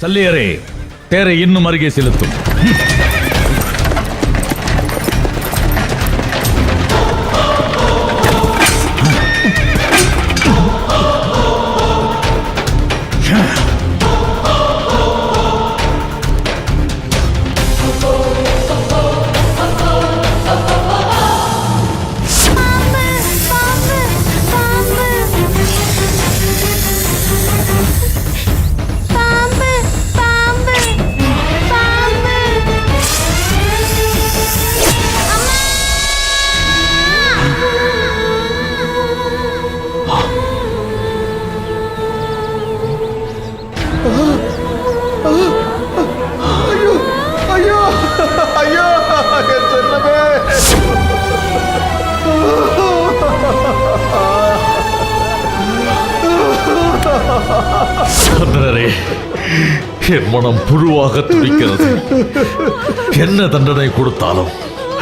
சல்லியரே, தேரை இன்னும் அருகே செலுத்தும். என் மனம் புழுவாக துடிக்கிறது. என்ன தண்டனை கொடுத்தாலும்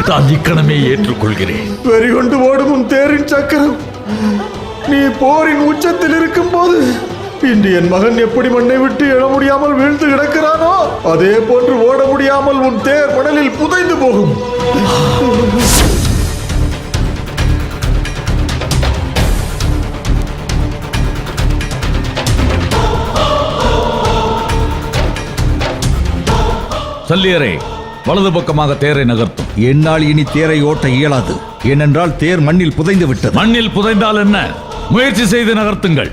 நான் இக்கணமே ஏற்றுக்கொள்கிறேன். வெறிகொண்டு ஓடும் உன் தேரின் சக்கரம் நீ போரின் உச்சத்தில் இருக்கும் போது இன்று என் மகன் எப்படி மண்ணை விட்டு எழ முடியாமல் வீழ்ந்து கிடக்கிறானோ அதே போன்று ஓட முடியாமல் உன் தேர் மணலில் புதைந்து போகும். சல்லியரே, வலது பக்கமாக தேரை நகர்த்தும். என்னால் இனி தேரை ஓட்ட இயலாது. ஏனென்றால் தேர் மண்ணில் புதைந்து விட்டது. மண்ணில் புதைந்தால் என்ன? முயற்சி செய்து நகர்த்துங்கள்.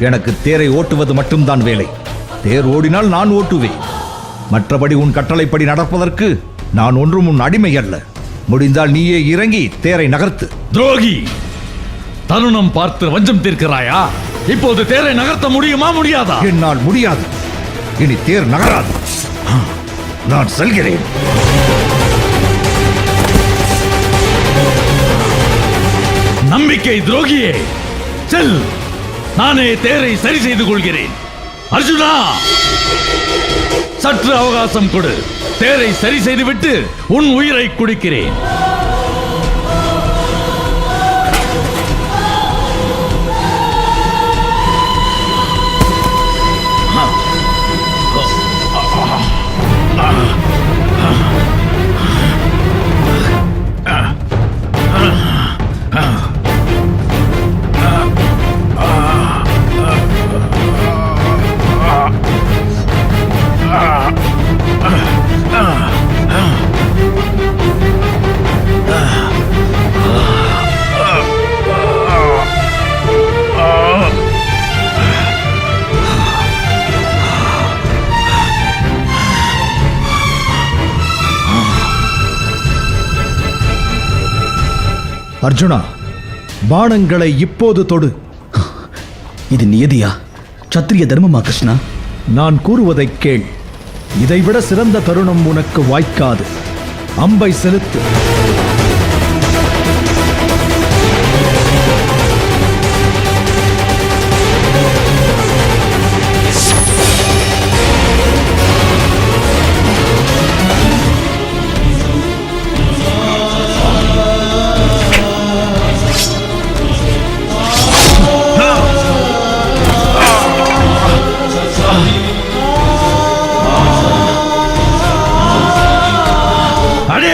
எனக்கு தேரை ஓட்டுவது மட்டும்தான் வேலை. தேர் ஓடினால் நான் ஓட்டுவேன். மற்றபடி உன் கட்டளைப்படி நடப்பதற்கு நான் ஒன்றும் உன் அடிமை அல்ல. முடிந்தால் நீயே இறங்கி தேரை நகர்த்து. துரோகி, தருணம் பார்த்து வஞ்சம் தீர்க்கிறாயா? இப்போது தேரை நகர்த்த முடியுமா முடியாதா? என்னால் முடியாது. இனி தேர் நகராது. நான் செல்கிறேன். நம்பிக்கை துரோகியே, செல். நானே தேரை சரி செய்து கொள்கிறேன். அர்ஜுனா, சற்று அவகாசம் கொடு. தேரை சரி செய்துவிட்டு உன் உயிரை குடிக்கிறேன். அர்ஜுனா, பாணங்களை இப்போது தொடு. இது நியதியா? சத்திரிய தர்மமா கிருஷ்ணா? நான் கூறுவதை கேள். இதைவிட சிறந்த தருணம் உனக்கு வாய்க்காது. அம்பை செலுத்து.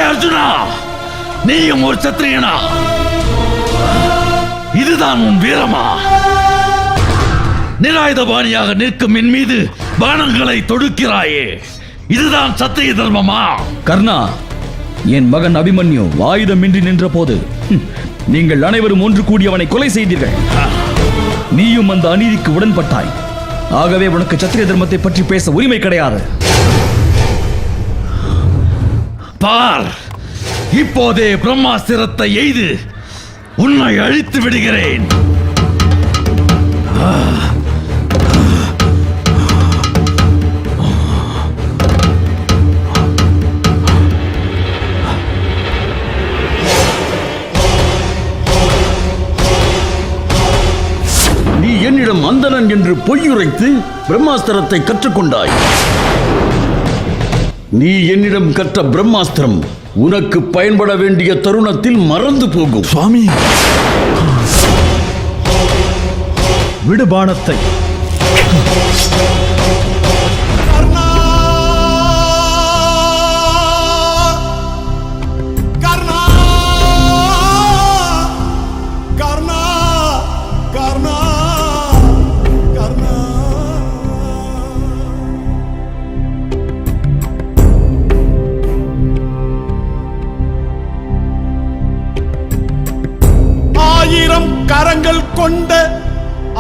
அர்ஜுனா, நீயும் ஒரு சத்திரியனா? இதுதான் உன் வீரமா? நிராயுதபாணியாக நிற்கும் என் மீது பாணங்களை தொடுக்கிறாயே, இதுதான் சத்திரிய தர்மமா? கர்ணா, என் மகன் அபிமன்யு ஆயுதமின்றி நின்ற போது நீங்கள் அனைவரும் ஒன்று கூடி அவனை கொலை செய்தீர்கள். நீயும் அந்த அநீதிக்கு உடன்பட்டாய். ஆகவே உனக்கு சத்திரிய தர்மத்தை பற்றி பேச உரிமை கிடையாது. பார், இப்போதே பிரம்மாஸ்திரத்தை எய்து உன்னை அழித்து விடுகிறேன். நீ என்னிடம் அந்தணன் என்று பொய்யுரைத்து பிரம்மாஸ்திரத்தை கற்றுக்கொண்டாய். நீ என்னிடம் கற்ற பிரம்மாஸ்திரம் உனக்கு பயன்பட வேண்டிய தருணத்தில் மறந்து போகும். சுவாமி, விடு பாணத்தை. கரங்கள் கொண்ட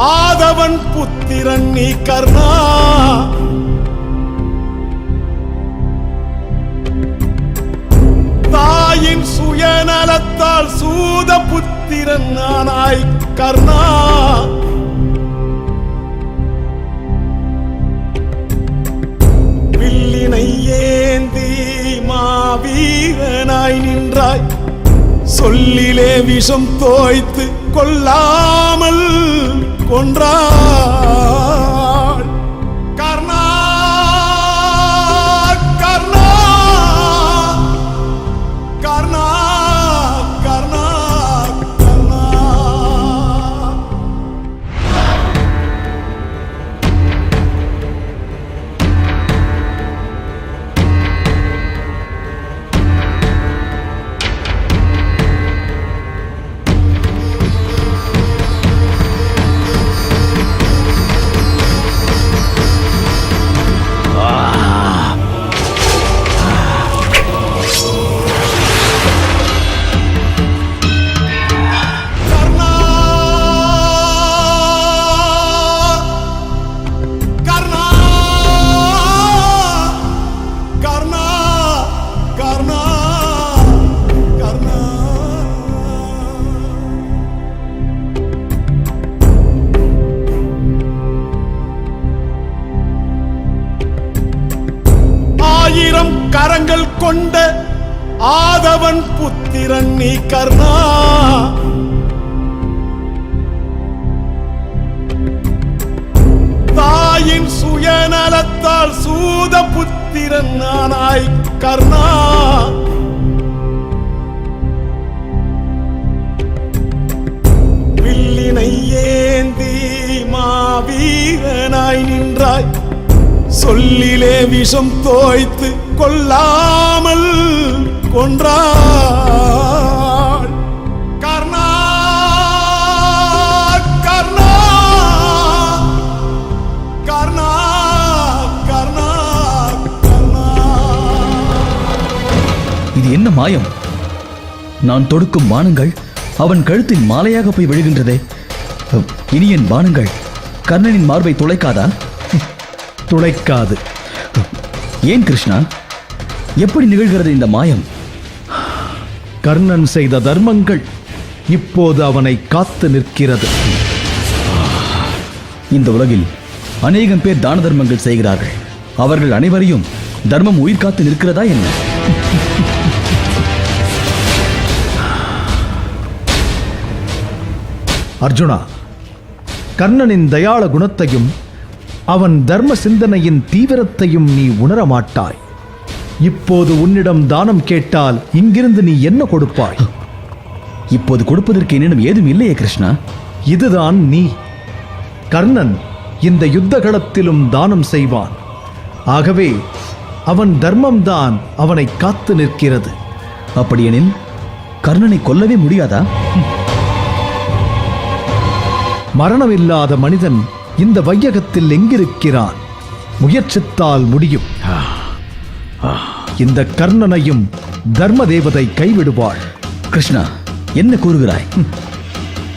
ஆதவன் புத்திரன் நீ கர்ணா. தாயின் சுயநலத்தால் சூத புத்திரன் நானாய் கர்ணா. வில்லினை ஏந்தி மாவீரனாய் நின்றாய். சொல்லிலே விஷம் தோய்த்து கொல்லாமல் கொன்றாள் கர்ணா. கர்ணா கர்ணா கர்ணா கர்ணா. ஆயிரம் கரங்கள் கொண்ட ஆதவன் புத்திரன் நீ கர்ணா. தாயின் சுயநலத்தால் சூத புத்திரன் நானாய் கர்ணா. வில்லினை ஏந்தி மாவீரனாய் நின்றாய். சொல்லிலே விஷம் தோய்த்து கொல்லாமல் கொன்றாள் கர்ணா. கர்ணா கர்ணா கர்ணா கர்ணா. இது என்ன மாயம்? நான் தொடுக்கும் பானங்கள் அவன் கழுத்தில் மாலையாக போய் விழுகின்றதே. இனி என் பானங்கள் கர்ணனின் மார்பை துளைக்காதா? துளைக்காது. ஏன் கிருஷ்ணா, எப்படி நிகழ்கிறது இந்த மாயம்? கர்ணன் செய்த தர்மங்கள் இப்போது அவனை காத்து நிற்கிறது. இந்த உலகில் அநேகம் பேர் தான தர்மங்கள் செய்கிறார்கள். அவர்கள் அனைவரையும் தர்மம் உயிர் காத்து நிற்கிறதா என்ன? அர்ஜுனா, கர்ணனின் தயாள குணத்தையும் அவன் தர்ம சிந்தனையின் தீவிரத்தையும் நீ உணரமாட்டாய். இப்போது உன்னிடம் தானம் கேட்டால் இங்கிருந்து நீ என்ன கொடுப்பாய்? இப்போது கொடுப்பதற்கு என்னிடம் ஏதும் இல்லையே கிருஷ்ணா. இதுதான் நீ. கர்ணன் இந்த யுத்த களத்திலும் தானம் செய்வான். ஆகவே அவன் தர்மம்தான் அவனை காத்து நிற்கிறது. அப்படியெனில் கர்ணனை கொல்லவே முடியாதா? மரணமில்லாத மனிதன் இந்த வையகத்தில் எங்கிருக்கிறான்? முயற்சித்தால் முடியும். இந்த கர்ணனையும் தர்ம தேவதை கைவிடுவாள். கிருஷ்ணா, என்ன கூறுகிறாய்?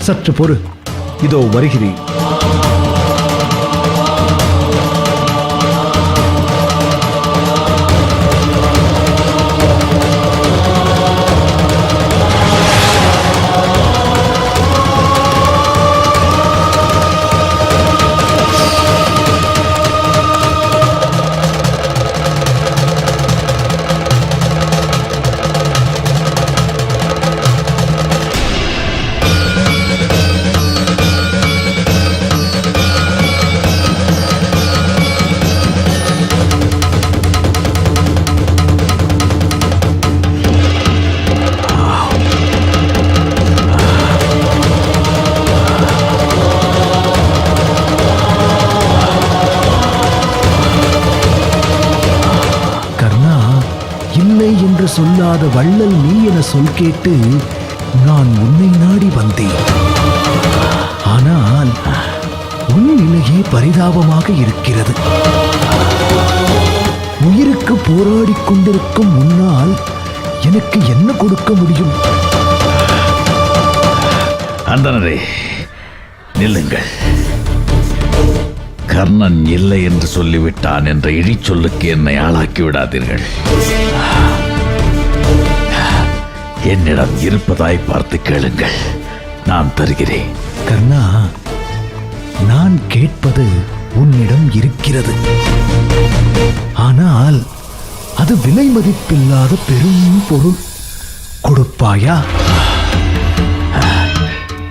சற்று பொறு, இதோ வருகிறேன். சொல்லாத வள்ளல் நீ என சொல் கேட்டு நான் உன்னை நாடி வந்தேன். ஆனால் உன் நிலையே பரிதாபமாக இருக்கிறது. உயிருக்கு போராடிக் கொண்டிருக்கும் முன்னால் எனக்கு என்ன கொடுக்க முடியும்? அந்தனரே, நில்லுங்கள். கர்ணன் இல்லை என்று சொல்லிவிட்டான் என்ற இழிச்சொல்லுக்கு என்னை ஆளாக்கி விடாதீர்கள். என்னிடம் இருப்பதாய் பார்த்து கேளுங்கள், நான் தருகிறேன். கர்ணா, நான் கேட்பது உன்னிடம் இருக்கிறது. ஆனால் அது விலை மதிப்பில்லாத பெரும் பொருள். கொடுப்பாயா?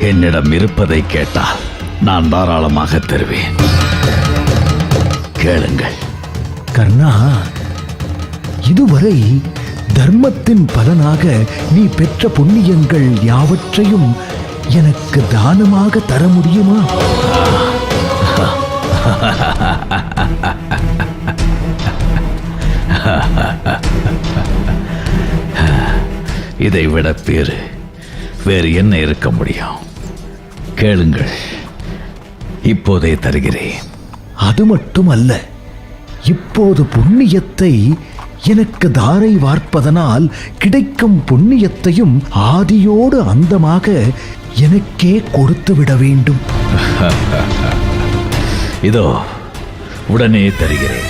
என்னிடம் இருப்பதை கேட்டால் நான் தாராளமாக தருவேன். கேளுங்கள். கர்ணா, இதுவரை தர்மத்தின் பலனாக நீ பெற்ற புண்ணியங்கள் யாவற்றையும் எனக்கு தானமாக தர முடியுமா? இதை விட வேறு என்ன இருக்க முடியும்? கேளுங்கள், இப்போதே தருகிறேன். அது மட்டுமல்ல, இப்போது புண்ணியத்தை எனக்கு தாரை வார்ப்பதனால் கிடைக்கும் புண்ணியத்தையும் ஆதியோடு அந்தமாக எனக்கே கொடுத்து விட வேண்டும். இதோ உடனே தருகிறேன்.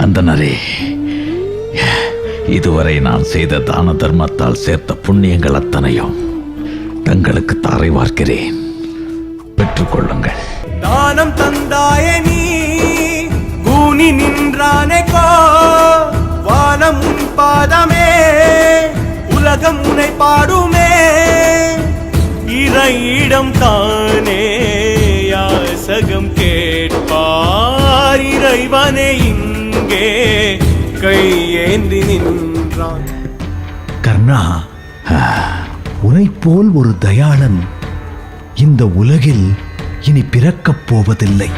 அந்தனரே, இதுவரை நான் செய்த தான தர்மத்தால் சேர்த்த புண்ணியங்கள் அத்தனையும் தங்களுக்கு தாரை வார்க்கிறேன். பெற்றுக்கொள்ளுங்கள். தானம் தந்தாயே நீ கூனி நின்றானே கோ, வானம் உன் பாதமே, உலகம் உன்னை பாடுமே. இறையிடம் தானே யாசகம் கேட்பார், இறைவனே இங்கே கையேந்தி நின்றான். கர்ணா, உனைப்போல் ஒரு தயாளன் இந்த உலகில் இனி பிறக்கப் போவதில்லை.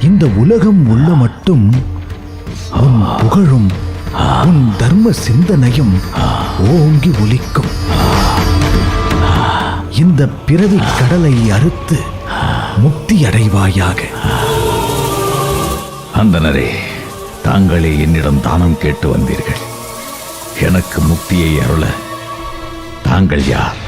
இந்த உலகம் உள்ள மட்டும் உன் புகழும் உன் தர்ம சிந்தனையும் ஓங்கி ஒலிக்கும். இந்த பிறவி கடலை அறுத்து முக்தி அடைவாயாக. அந்தனரே, தாங்களே என்னிடம் தானம் கேட்டு வந்தீர்கள். எனக்கு முக்தியை அருள தாங்கள் யார்?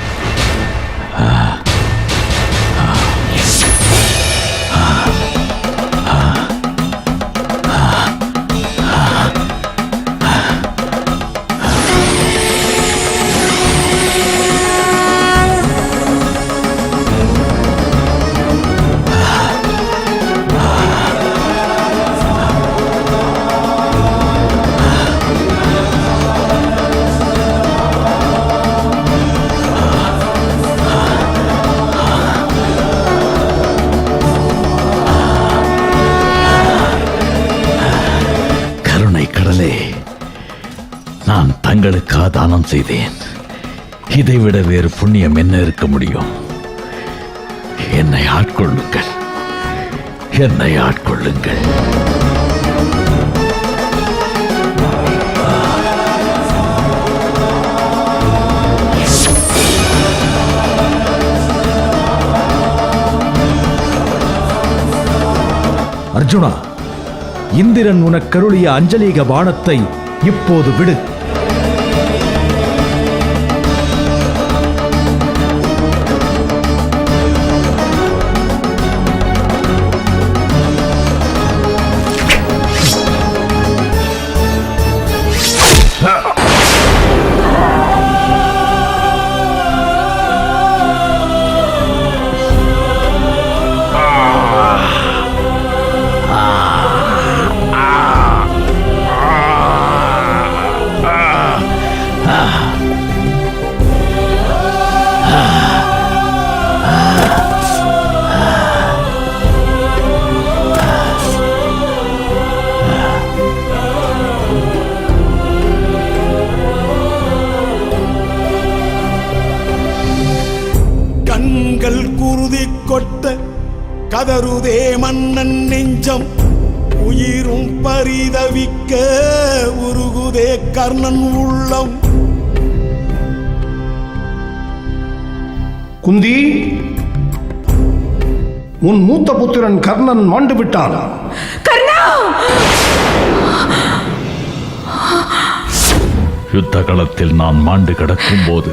நான் தங்களுக்காக தானம் செய்தேன். இதைவிட வேறு புண்ணியம் என்ன இருக்க முடியும்? என்னை ஆட்கொள்ளுங்கள், என்னை ஆட்கொள்ளுங்கள். அர்ஜுனா, இந்திரன் உனக்கருளிய அஞ்சலீக பாணத்தை இப்போது விடு. கண்கள் குருதி கொட்ட கதறுதே மன்னன் நெஞ்சம், உயிரும் பரிதவிக்க உருகுதே கர்ணன் உள்ளம். குந்தி, உன் மூத்த புத்திரன் கர்ணன் மாண்டு விட்டான். யுத்த களத்தில் நான் மாண்டு கிடக்கும் போது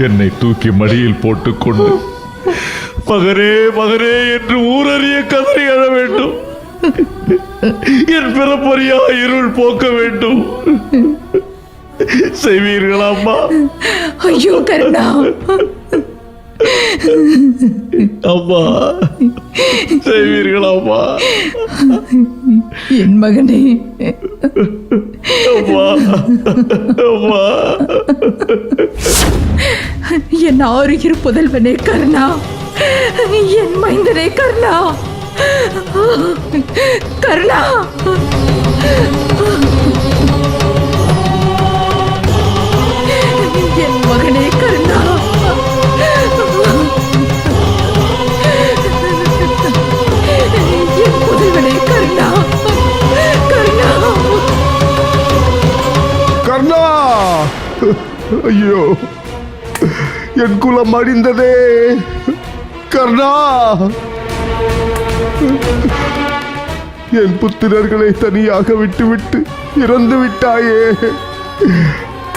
என்னை தூக்கி மடியில் போட்டுக்கொண்டு மகரே மகரே என்று ஊரறிய கதறி அழ வேண்டும். என் பிறப்பறியா இருள் போக்க வேண்டும். செய்வீர்களா அம்மா? ஐயோ கருணா, அம்மா செய்வீர்களா அம்மா? என் மகனே, அம்மா அம்மா, என் ஆறுயிர் புதல்வனே கருணா, என் மைந்தனே கருணா, கருணா. என் மகனே கருணா, என் புதல்வனே கருணா, கருணா. கர்ணா! ஐயோ, என் குலம் அழிந்ததே. கர்ணா! என் புத்திரர்களை தனியாக விட்டுவிட்டு இறந்து விட்டாயே.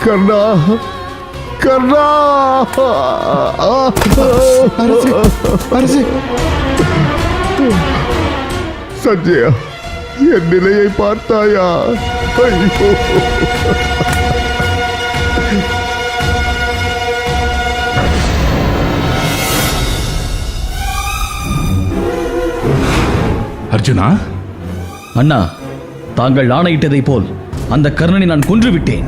கர்ணா! கர்ணா! சஞ்சயா, என் நிலையை பார்த்தாயா? ஐயோ! அர்ஜுனா, அண்ணா, தாங்கள் ஆணையிட்டதை போல் அந்த கர்ணனை நான் கொன்று விட்டேன்.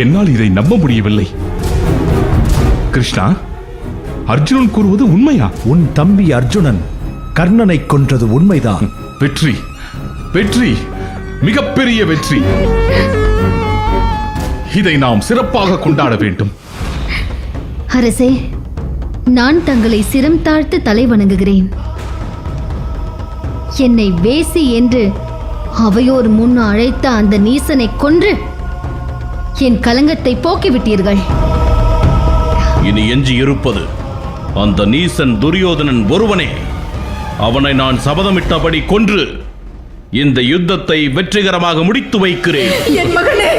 என்னால் இதை நம்ப முடியவில்லை. கிருஷ்ணா, அர்ஜுனன் கூறுவது உண்மையா? உன் தம்பி அர்ஜுனன் கர்ணனை கொன்றது உண்மைதான். வெற்றி, வெற்றி, மிகப்பெரிய வெற்றி. இதை நாம் சிறப்பாக கொண்டாட வேண்டும். அரசே, நான் தங்களை சிரம் தாழ்த்து தலை வணங்குகிறேன். என்னை வேசி என்று அவையோர் முன் அழைத்த அந்த நீசனை கொன்று என் கலங்கத்தை போக்கிவிட்டீர்கள். இனி எஞ்சி இருப்பது அந்த நீசன் துரியோதனன் ஒருவனே. அவனை நான் சபதமிட்டபடி கொன்று இந்த யுத்தத்தை வெற்றிகரமாக முடித்து வைக்கிறேன். என் மகனே,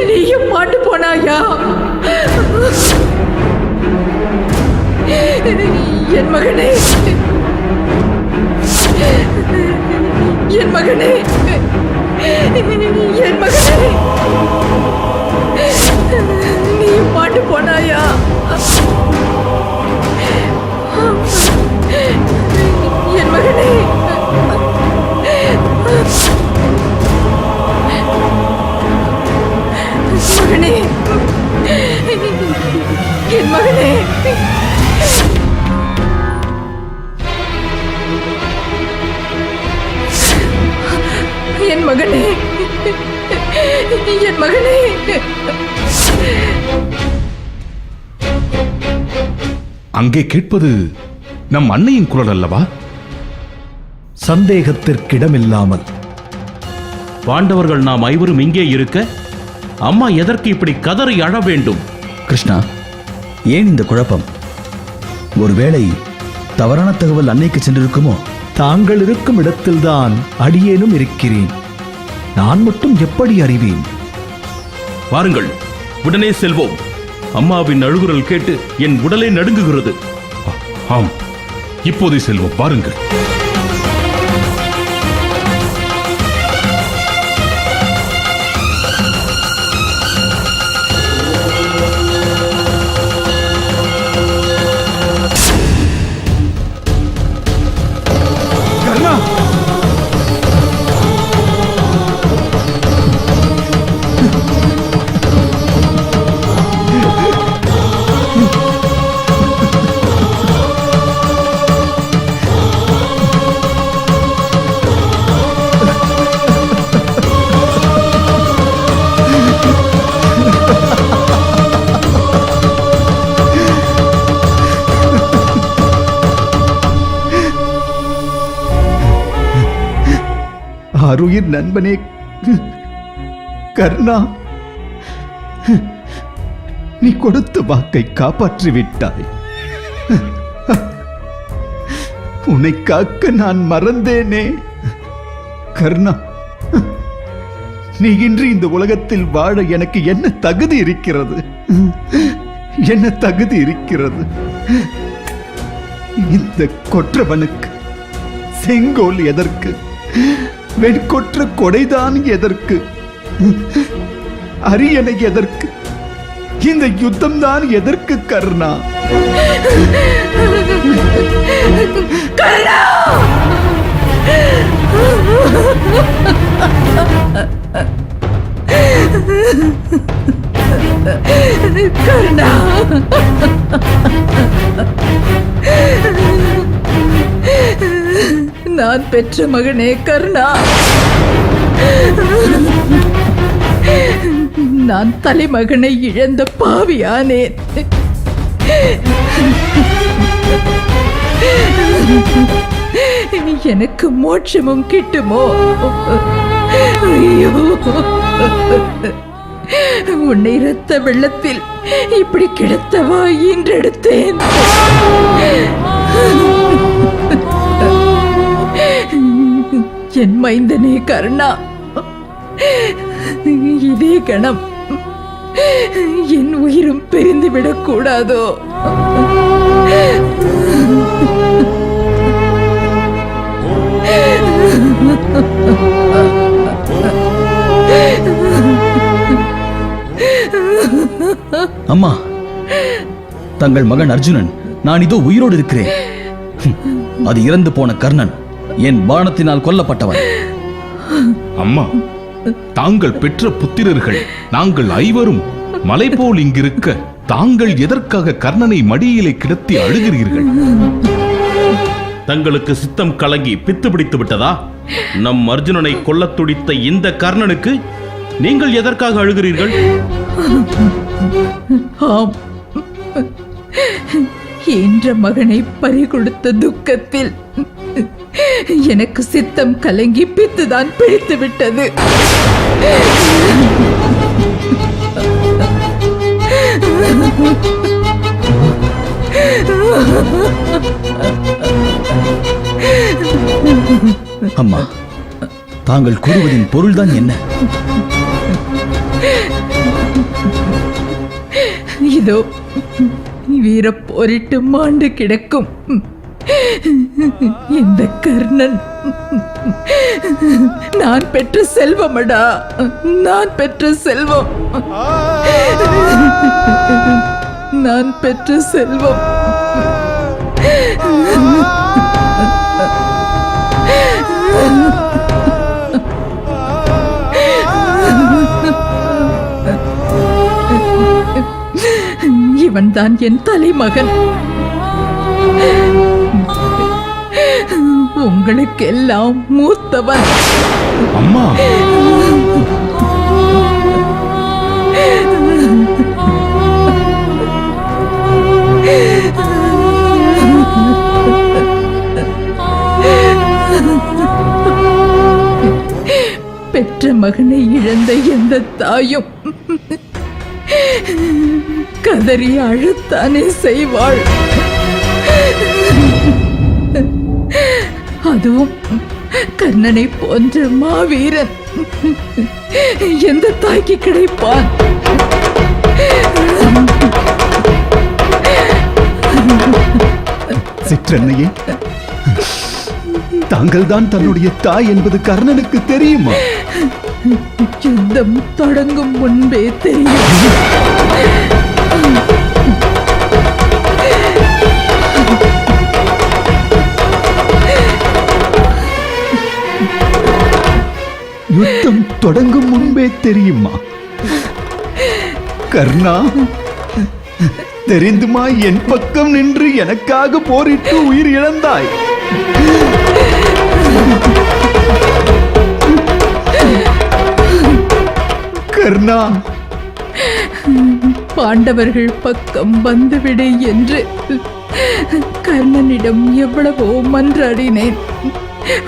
நீயும் மாண்டு போனாயா? என் மகனே, என் மகனே, என் மகனே, நீயும் மாண்டு போனாயா? என் மகனே, மகனே, என் மகனே. என் மகனே, என் மகனே. அங்கே கேட்பது நம் அன்னையின் குரல் அல்லவா? சந்தேகத்திற்கிடமில்லாமல். பாண்டவர்கள் நாம் ஐவரும் இங்கே இருக்க அம்மா எதற்கு இப்படி கதறி அழ வேண்டும்? கிருஷ்ணா, ஏன் இந்த குழப்பம்? ஒருவேளை தவறான தகவல் அன்னைக்கு சென்றிருக்குமோ? தாங்கள் இருக்கும் இடத்தில்தான் அடியேனும் இருக்கிறேன். நான் மட்டும் எப்படி அறிவேன்? வாருங்கள், உடனே செல்வோம். அம்மாவின் அழுகுரல் கேட்டு என் உடலே நடுங்குகிறது. ஆம், இப்போதே செல்வோம், வாருங்கள். அருயிர் நண்பனே கர்ணா, நீ கொடுத்த வாக்கை காப்பாற்றி விட்டாய். உன்னை காக்க நான் மறந்தேனே. கர்ணா, நீ இன்று இந்த உலகத்தில் வாழ எனக்கு என்ன தகுதி இருக்கிறது? என்ன தகுதி இருக்கிறது? இந்த கொற்றவனுக்கு செங்கோல் எதற்கு? வெண்கொற்ற கொடைதான் எதற்கு? அரியணை எதற்கு? இந்த யுத்தம் தான் எதற்கு கர்ணா? கர்ணா, நான் பெற்ற மகனே கர்ணா, நான் தலைமகனை இழந்த பாவியானேன். எனக்கு மோட்சமும் கிட்டுமோ? ஐயோ, உன்னை இரத்த வெள்ளத்தில் இப்படி கிடத்தவா ஈன்றெடுத்தேன். என் மைந்தனே கர்ணா, இதே கணம் என் உயிரும் பிரிந்துவிடக் கூடாதோ? அம்மா, தங்கள் மகன் அர்ஜுனன் நான் இதோ உயிரோடு இருக்கிறேன். அது இறந்து போன கர்ணன் என் பாணத்தினால் கொல்லப்பட்டவன். அம்மா, தாங்கள் பெற்ற புத்திரர்கள் நாங்கள் ஐவரும் மலை போல் இங்கிருக்க தாங்கள் எதற்காக கர்ணனை மடியிலே கிடத்தி அழுகிறீர்கள்? தங்களுக்கு சித்தம் கலங்கி பித்து பிடித்து விட்டதா? நம் அர்ஜுனனை கொல்லத் துடித்த இந்த கர்ணனுக்கு நீங்கள் எதற்காக அழுகிறீர்கள்? ஆம், என்ற மகனை பறிகொடுத்த துக்கத்தில் எனக்கு சித்தம் கலங்கி பித்துதான் பிடித்து விட்டது. அம்மா, தாங்கள் கூறுவதின் பொருள்தான் என்ன? இதோ வீர போரிட்டு மாண்டு கிடக்கும் இந்த கர்ணன் நான் பெற்ற செல்வமடா, நான் பெற்ற செல்வம், நான் பெற்ற செல்வம். இவன் தான் என் தலைமகன். உங்களுக்கெல்லாம் மூத்தவன். அம்மா, பெற்ற மகனை இழந்த எந்த தாயும் கதறி அழுத்தானே செய்வாள். அதுவும் கர்ணனை போன்ற மாவீரன் எந்த தாய்க்கு கிடைப்பான்? சிற்றன்னையே, தாங்கள் தான் தன்னுடைய தாய் என்பது கர்ணனுக்கு தெரியுமா? யுத்தம் தொடங்கும் முன்பே தெரியும். யுத்தம் தொடங்கும் முன்பே தெரியுமா? கர்ணா, தெரிந்துமா என் பக்கம் நின்று எனக்காக போரிட்டு உயிர் இழந்தாய்? கர்ணா, பாண்டவர்கள் பக்கம் வந்துவிடு என்று கர்ணனிடம் எவ்வளவோ மன்றாடினேன்,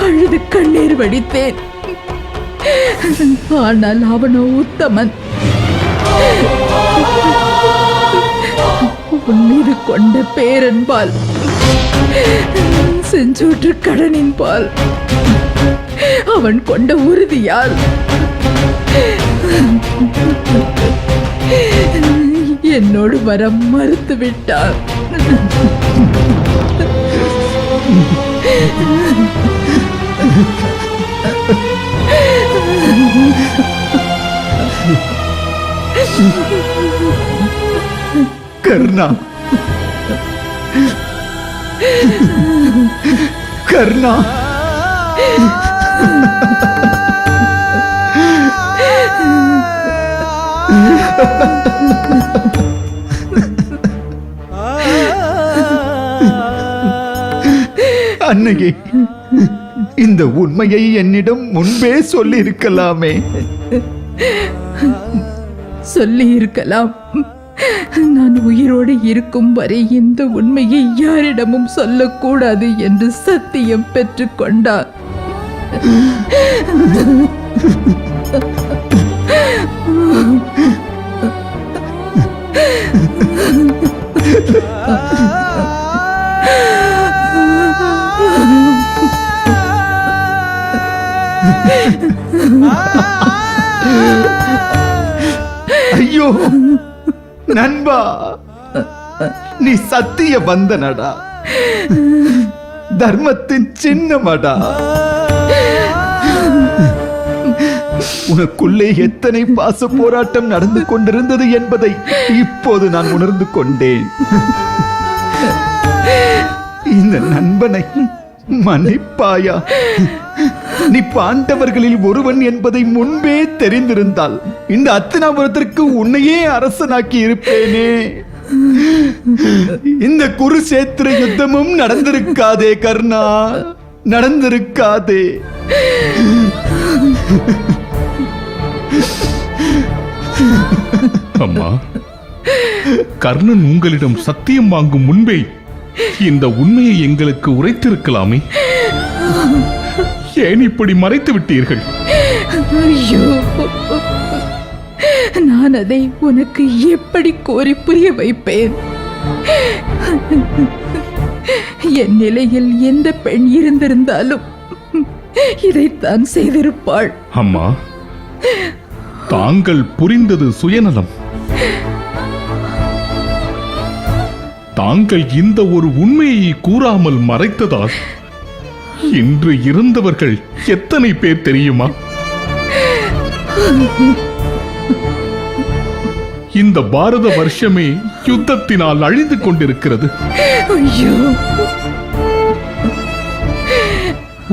அழுது கண்ணீர் வடித்தேன். ஆனால் அவனோ உத்தமன். உன் மீது கொண்ட பேரன்பால், செஞ்சோற்று கடனின் பால், அவன் கொண்ட உறுதியால் என்னோடு வர மறுத்து விட்டார். கர்ணா, கர்ணா, அன்னையே, இந்த உண்மையை என்னிடம் முன்பே சொல்லி இருக்கலாமே. சொல்லி இருக்கலாம். நான் உயிரோடு இருக்கும் வரை இந்த உண்மையை யாரிடமும் சொல்லக்கூடாது என்று சத்தியம் பெற்றுக் கொண்டார். ஐயோ நண்பா, நீ சத்திய பந்தனடா, தர்மத்தின் சின்னமடா. உனக்குள்ளே எத்தனை பாச போராட்டம் நடந்து கொண்டிருந்தது என்பதை இப்போது நான் உணர்ந்து கொண்டேன். இந்த நண்பனை மன்னிப்பாயா? நீ பாண்டவர்களில் ஒருவன் என்பதை முன்பே தெரிந்திருந்தால் இந்த அத்தினாபுரத்திற்கு உன்னையே அரசனாக்கி இருப்பேனே. இந்த குருசேத்திர யுத்தமும் நடந்திருக்காதே கர்ணா, நடந்திருக்காதே. அம்மா, கர்ணன் உங்களிடம் சத்தியம் வாங்கும் முன்பே இந்த உண்மையை எங்களுக்கு உரைத்திருக்கலாமே. ஏன் இப்படி மறைத்து விட்டீர்கள்? ஐயோ, நான் அதை உனக்கு எப்படி கோரி புரிய வைப்பேன்? என் நிலையில் எந்த பெண் இருந்திருந்தாலும் இதைத்தான் செய்திருப்பாள். அம்மா, தாங்கள் புரிந்தது சுயநலம். தாங்கள் இந்த ஒரு உண்மையை கூறாமல் மறைத்ததால் இன்று இருந்தவர்கள் எத்தனை பேர் தெரியுமா? இந்த பாரத வருஷமே யுத்தத்தினால் அழிந்து கொண்டிருக்கிறது. ஐயோ,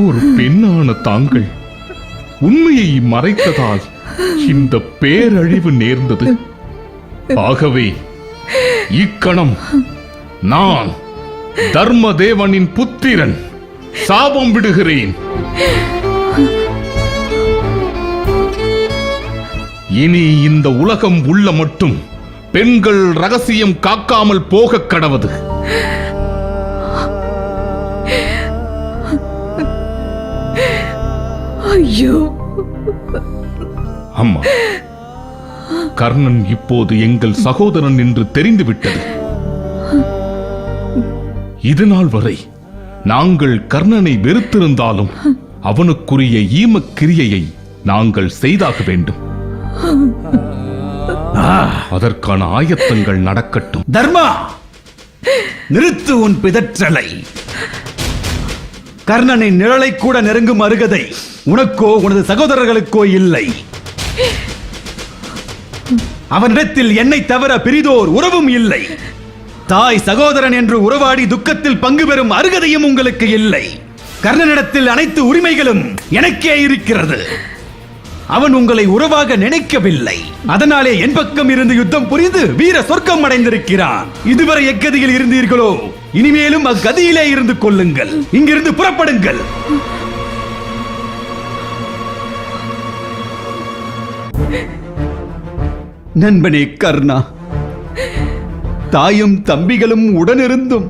ஒரு பெண்ணான தாங்கள் உண்மையை மறைத்ததால் இந்த பேரழிவு நேர்ந்தது. ஆகவே இக்கணம் நான் தர்மதேவனின் புத்திரன் சாபம் விடுகிறேன். இனி இந்த உலகம் உள்ள மட்டும் பெண்கள் ரகசியம் காக்காமல் போக கடவது. ஐயோ. அம்மா, கர்ணன் இப்போது எங்கள் சகோதரன் என்று தெரிந்துவிட்டது. இதுநாள் வரை நாங்கள் கர்ணனை வெறுத்திருந்தாலும் அவனுக்குரிய ஈமக்கிரியையை நாங்கள் செய்தாக வேண்டும். அதற்கான ஆயத்தங்கள் நடக்கட்டும். தர்மா, நிறுத்து உன் பிதற்றலை. கர்ணனின் நிழலை கூட நெருங்கும் அருகதை உனக்கோ உனது சகோதரர்களுக்கோ இல்லை. அவனிடத்தில் என்னை தவிர பிரிதோர் உறவும் இல்லை. தாய் சகோதரன் என்று உறவாடி துக்கத்தில் பங்கு பெறும் அருகதையும் உங்களுக்கு இல்லை. கர்ணனிடத்தில் அனைத்து உரிமைகளும் எனக்கே இருக்கிறது. அவன் உங்களை உறவாக நினைக்கவில்லை. அதனாலே என் பக்கம் இருந்து யுத்தம் புரிந்து வீர சொர்க்கம் அடைந்திருக்கிறான். இதுவரை எக்கதியில் இருந்தீர்களோ, இனிமேலும் அக்கதியிலே இருந்து கொள்ளுங்கள். இங்கிருந்து புறப்படுங்கள். நண்பனே கர்ணா, தாயும் தம்பிகளும் உடனிருந்தும்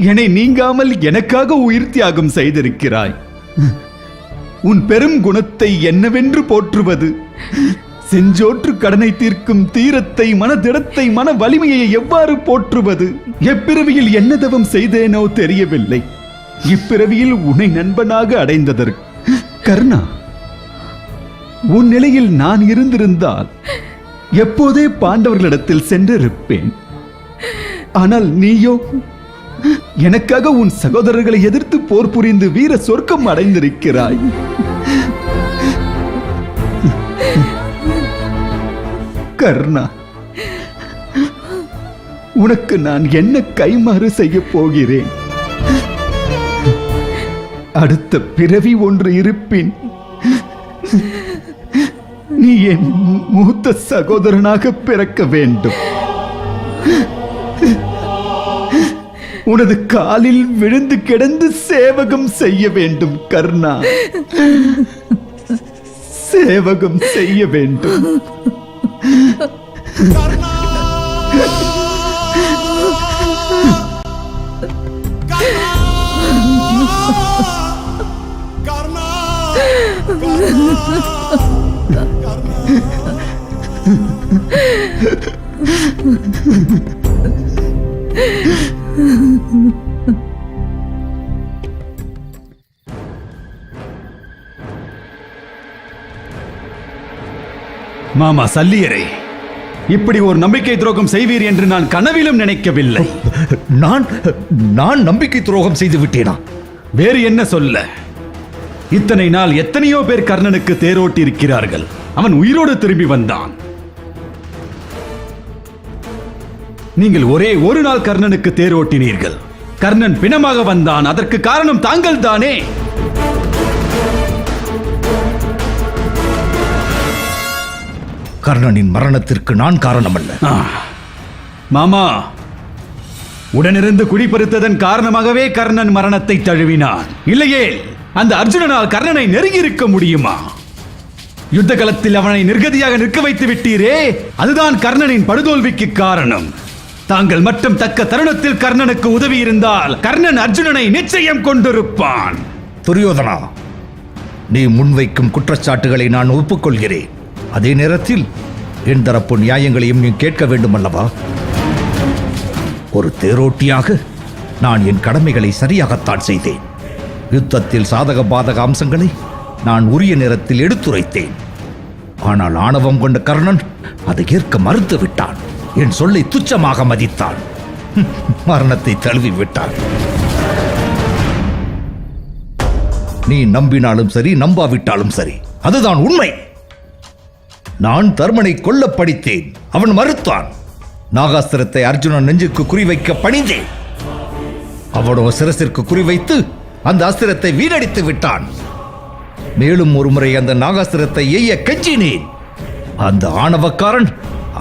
என்னை நீங்காமல் எனக்காக உயிர் தியாகம் செய்திருக்கிறாய். உன் பெரும் குணத்தை என்னவென்று போற்றுவது, செஞ்சோற்று கடனை தீர்க்கும் தீரத்தை, மனதிடத்தை, மன வலிமையை எவ்வாறு போற்றுவது? எப்பிறவியில் என்ன தவம் செய்தேனோ தெரியவில்லை. இப்பிறவியில் உன்னை நண்பனாக அடைந்ததற்கு. கர்ணா, உன் நிலையில் நான் இருந்திருந்தால் எப்போதே பாண்டவர்களிடத்தில் சென்றிருப்பேன். ஆனால் நீயோ எனக்காக உன் சகோதரர்களை எதிர்த்து போர் புரிந்து வீர சொர்க்கம் அடைந்திருக்கிறாய். கர்ணா, உனக்கு நான் என்ன கைமாறு செய்ய போகிறேன்? அடுத்த பிறவி ஒன்று இருப்பின் நீ என் மூத்த சகோதரனாக பிறக்க வேண்டும். உனது காலில் விழுந்து கிடந்து சேவகம் செய்ய வேண்டும். கர்ணா, சேவகம் செய்ய வேண்டும். மாமா சல்லியரே, இப்படி ஒரு நம்பிக்கை துரோகம் செய்வீர் என்று நான் கனவிலும் நினைக்கவில்லை. நான் நம்பிக்கை துரோகம் செய்து விட்டேனா? வேறு என்ன சொல்ல? இத்தனை நாள் எத்தனையோ பேர் கர்ணனுக்கு தேரோட்டி இருக்கிறார்கள். அவன் உயிரோடு திரும்பி வந்தான். நீங்கள் ஒரே ஒரு நாள் கர்ணனுக்கு தேரோட்டினீர்கள். கர்ணன் பிணமாக வந்தான். அதற்கு காரணம் தாங்கள் தானே. கர்ணனின் மரணத்திற்கு நான் காரணமல்ல. மாமா, உடனிருந்து குடிபெருத்ததன் காரணமாகவே கர்ணன் மரணத்தை தழுவினான். இல்லையே அந்த அர்ஜுனனால் கர்ணனை நெருங்கி இருக்க முடியுமா? யுத்த களத்தில் அவனை நிர்கதியாக நிற்க வைத்து விட்டீரே, அதுதான் கர்ணனின் படுதோல்விக்கு காரணம். தாங்கள் மட்டும் தக்க தருணத்தில் கர்ணனுக்கு உதவி இருந்தால் கர்ணன் அர்ஜுனனை நிச்சயம் கொண்டிருப்பான். துரியோதனா, நீ முன்வைக்கும் குற்றச்சாட்டுகளை நான் ஒப்புக்கொள்கிறேன். அதே நேரத்தில் என் தரப்பு நியாயங்களையும் நீ கேட்க வேண்டும் அல்லவா? ஒரு தேரோட்டியாக நான் என் கடமைகளை சரியாகத்தான் செய்தேன். யுத்தத்தில் சாதக பாதக அம்சங்களை நான் உரிய நேரத்தில் எடுத்துரைத்தேன். ஆனால் ஆணவம் கொண்ட கர்ணன் அதை ஏற்க மறுத்து விட்டான். என் சொல்லை துச்சமாக மதித்தான். மரணத்தை தழுவி விட்டான். நீ நம்பினாலும் சரி, நம்பாவிட்டாலும் சரி, அதுதான் உண்மை. நான் தர்மனை கொல்ல படித்தேன். அவன் மறுத்தான். நாகாஸ்திரத்தை அர்ஜுனன் நெஞ்சுக்கு குறிவைக்க பணிந்தேன். அவனோ சிரசிற்கு குறிவைத்து அந்த அஸ்திரத்தை வீணடித்து விட்டான். மேலும் ஒருமுறை அந்த நாகாஸ்திரத்தை எய்ய கெஞ்சினேன். அந்த ஆணவக்காரன்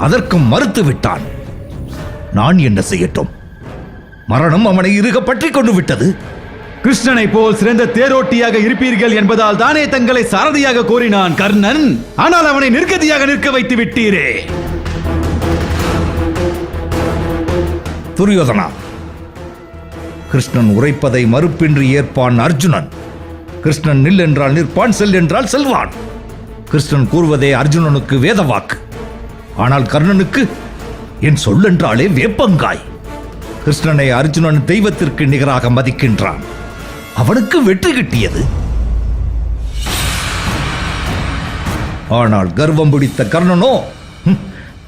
அதற்கும் மறுத்து விட்டான். நான் என்ன செய்யட்டும்? மரணம் அவனை இறுக பற்றி கொண்டு விட்டது. கிருஷ்ணனை போல் சிறந்த தேரோட்டியாக இருப்பீர்கள் என்பதால் தானே தங்களை சாரதியாக கோரினான் கர்ணன். ஆனால் அவனை நிர்கதியாக நிற்க வைத்து விட்டீரே. துரியோதனா, கிருஷ்ணன் உரைப்பதை மறுப்பின்றி ஏற்பான் அர்ஜுனன். கிருஷ்ணன் நில் என்றால் நிற்பான், செல் என்றால் செல்வான். கிருஷ்ணன் கூறுவதே அர்ஜுனனுக்கு வேத வாக்கு. ஆனால் கர்ணனுக்கு என் சொல்லென்றாலே வேப்பங்காய். கிருஷ்ணனை அர்ஜுனன் தெய்வத்திற்கு நிகராக மதிக்கின்றான். அவனுக்கு வெற்றி கிட்டியது. ஆனால் கர்வம் பிடித்த கர்ணனோ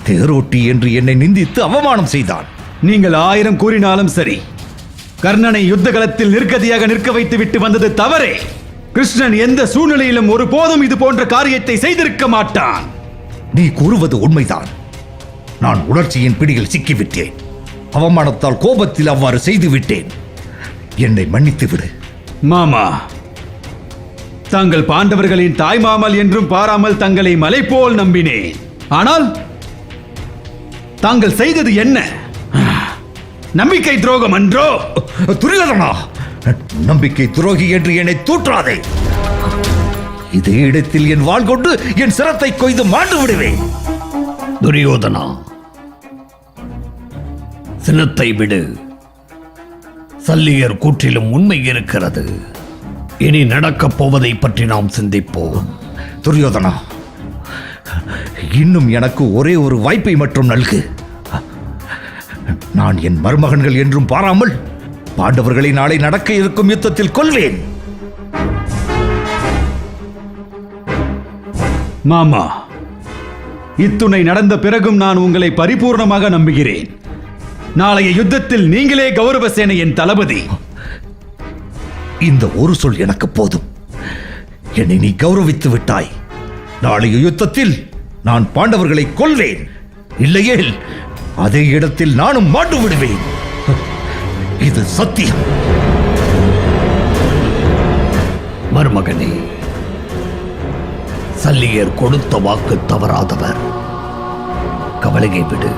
தேரோட்டி என்று என்னை நிந்தித்து அவமானம் செய்தான். நீங்கள் 1000 கூறினாலும் சரி, கர்ணனை யுத்த களத்தில் நிர்கதியாக நிற்க வைத்து விட்டு வந்தது தவறே. கிருஷ்ணன் எந்த சூழ்நிலையிலும் ஒருபோதும் இது போன்ற காரியத்தை செய்திருக்க மாட்டான். நீ கூறுவது உண்மைதான். நான் உணர்ச்சியின் பிடியில் சிக்கிவிட்டேன். அவமானத்தால் கோபத்தில் அவ்வாறு செய்து விட்டேன். என்னை மன்னித்து விடு. மாமா, தாங்கள் பாண்டவர்களின் தாய்மாமல் என்றும் பாராமல் தங்களை மலை போல் நம்பினேன். ஆனால் தாங்கள் செய்தது என்ன? நம்பிக்கை துரோகம் அன்றோ? துரியோதனா, நம்பிக்கை துரோகி என்று என்னை தூற்றாதே. இதே இடத்தில் என் வாள் கொண்டு என் சிரத்தை கொய்து மாண்டு விடுவேன். துரியோதனா, சினத்தை விடு. சல்லியர் கூற்றிலும் உண்மை இருக்கிறது. இனி நடக்கப் போவதை பற்றி நாம் சிந்திப்போம். துரியோதனா, இன்னும் எனக்கு ஒரே ஒரு வாய்ப்பை மட்டும் நல்கு. நான் என் மருமகன்கள் என்றும் பாராமல் பாண்டவர்களை நாளை நடக்க இருக்கும் யுத்தத்தில் கொல்வேன். மாமா, இத்துணை நடந்த பிறகும் நான் உங்களை பரிபூர்ணமாக நம்புகிறேன். நாளைய யுத்தத்தில் நீங்களே கௌரவ சேனையின் தளபதி. இந்த ஒரு சொல் எனக்கு போதும். என்னை நீ கௌரவித்து விட்டாய். நாளைய யுத்தத்தில் நான் பாண்டவர்களை கொல்வேன். இல்லையேல் அதே இடத்தில் நானும் மாண்டு விடுவேன். இது சத்தியம். மருமகனே, சல்லியர் கொடுத்த வாக்கு தவறாதவர். கவலையை விடு.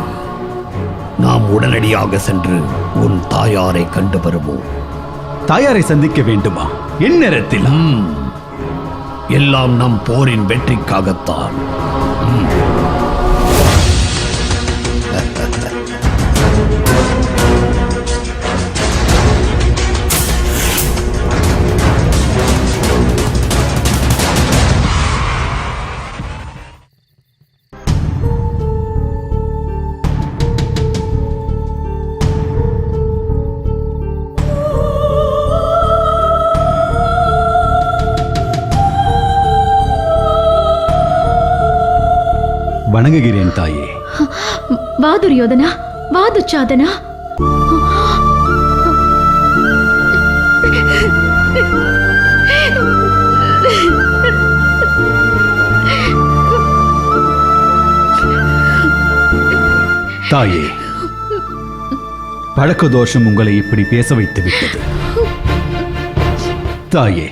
நாம் உடனடியாக சென்று உன் தாயாரை கண்டு வருவோம். தாயாரை சந்திக்க வேண்டுமா? எந்நேரத்தில்? எல்லாம் நம் போரின் வெற்றிக்காகத்தான். வணங்குகிறேன் தாயே. வா துரியோதனா, வா துச்சாதனா. தாயே, பழக்க தோஷம் உங்களை இப்படி பேச வைத்து விட்டது. தாயே,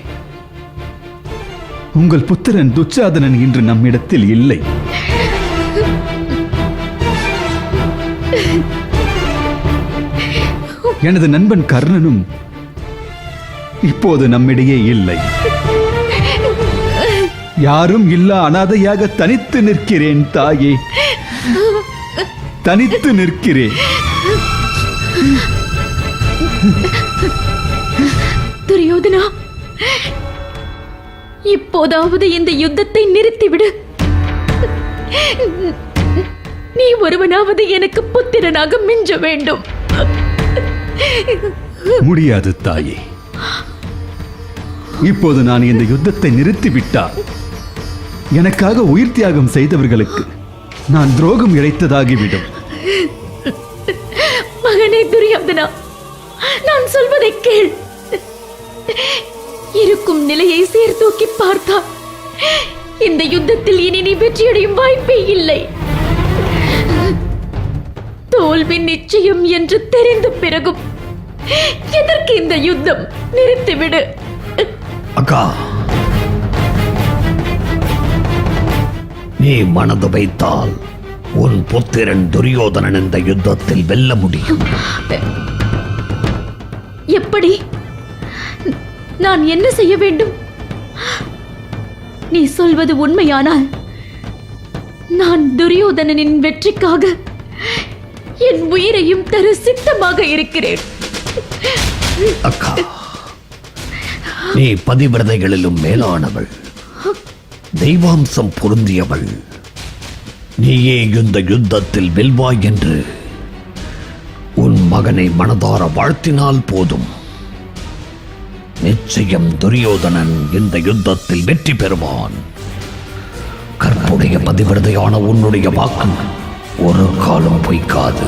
உங்கள் புத்திரன் துச்சாதனன் இன்று நம்மிடத்தில் இல்லை. எனது நண்பன் கர்ணனும் இப்போது நம்மிடையே இல்லை. யாரும் இல்லா அனாதையாக தனித்து நிற்கிறேன் தாயே, தனித்து நிற்கிறேன். துரியோதனா, இப்போதாவது இந்த யுத்தத்தை நிறுத்திவிடு. நீ ஒருவனாவது எனக்கு புத்திரனாக மிஞ்ச வேண்டும். முடியாது தாயே. இப்போது நான் இந்த யுத்தத்தை நிறுத்திவிட்டால் எனக்காக உயிர் தியாகம் செய்தவர்களுக்கு நான் துரோகம் இழைத்ததாகிவிடும். மகனே துரியோதனா, நான் சொல்வதை கேள். இருக்கும் நிலையை சீர்தூக்கி பார்த்தால் இந்த யுத்தத்தில் இனி நீ வெற்றியடையும் வாய்ப்பே இல்லை. தோல்வி நிச்சயம் என்று தெரிந்த பிறகும் எதற்கு இந்த யுத்தம்? நிறுத்திவிடு. அக்கா, நீ மனது வைத்தால் உன் புத்திரன் துரியோதனன் இந்த யுத்தத்தில் வெல்ல முடியும். எப்படி? நான் என்ன செய்ய வேண்டும்? நீ சொல்வது உண்மையானால் நான் துரியோதனனின் வெற்றிக்காக என் உயிரையும் தர சித்தமாக இருக்கிறேன். அக்கா, நீ பதிவிரதைகளிலும் மேலானவள், தெய்வாம்சம் பொருந்தியவள். நீயே இந்த யுத்தத்தில் வெல்வாய் என்று உன் மகனை மனதார வாழ்த்தினால் போதும். நிச்சயம் துரியோதனன் இந்த யுத்தத்தில் வெற்றி பெறுவான். கற்புடைய பதிவிரதையான உன்னுடைய வாக்கு ஒரு காலம் பொய்க்காது.